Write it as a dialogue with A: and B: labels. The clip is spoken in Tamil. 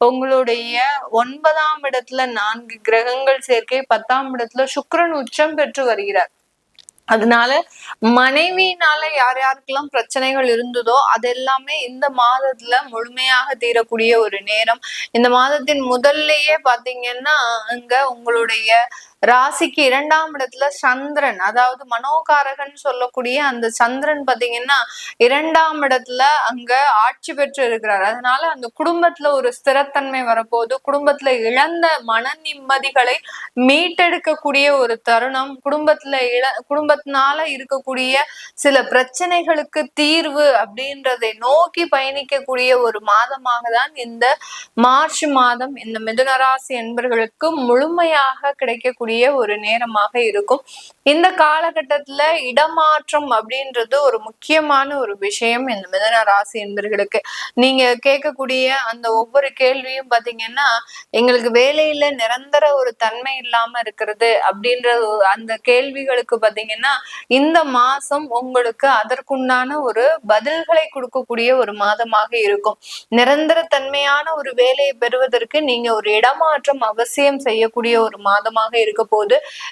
A: உங்களுடைய 9ஆம் இடத்துல 4 கிரகங்கள் சேர்க்கை, 10ஆம் இடத்துல சுக்கிரன் உச்சம் பெற்று வருகிறார். அதனால மனைவியினால யார் யாருக்கெல்லாம் பிரச்சனைகள் இருந்ததோ அது எல்லாமே இந்த மாதத்துல முழுமையாக தீரக்கூடிய ஒரு நேரம். இந்த மாதத்தின் முதல்லயே பாத்தீங்கன்னா அங்க உங்களுடைய ராசிக்கு 2ஆம் இடத்துல சந்திரன், அதாவது மனோகாரகன் சொல்லக்கூடிய அந்த சந்திரன் பாத்தீங்கன்னா 2ஆம் இடத்துல அங்க ஆட்சி பெற்று இருக்கிறார். அதனால அந்த குடும்பத்துல ஒரு ஸ்திரத்தன்மை வரப்போகுது. குடும்பத்துல இழந்த மன நிம்மதிகளை மீட்டெடுக்கக்கூடிய ஒரு தருணம், குடும்பத்தினால இருக்கக்கூடிய சில பிரச்சனைகளுக்கு தீர்வு அப்படின்றதை நோக்கி பயணிக்கக்கூடிய ஒரு மாதமாக தான் இந்த மார்ச் மாதம் இந்த மிதுன ராசி என்பர்களுக்கு முழுமையாக கிடைக்கக்கூடிய ஒரு நேரமாக இருக்கும். இந்த காலகட்டத்துல இடமாற்றம் அப்படின்றது ஒரு முக்கியமான ஒரு விஷயம் இந்த மிதுன ராசி என்பர்களுக்கு. நீங்க கேட்கக்கூடிய அந்த ஒவ்வொரு கேள்வியும் பாத்தீங்கன்னா, எங்களுக்கு வேலையில நிரந்தர ஒரு தன்மை இல்லாம இருக்கிறது அப்படின்ற அந்த கேள்விகளுக்கு பாத்தீங்கன்னா இந்த மாசம் உங்களுக்கு அதற்குண்டான ஒரு பதில்களை கொடுக்கக்கூடிய ஒரு மாதமாக இருக்கும். நிரந்தர தன்மையான ஒரு வேலையை பெறுவதற்கு நீங்க ஒரு இடமாற்றம் அவசியம் செய்யக்கூடிய ஒரு மாதமாக இருக்க போது.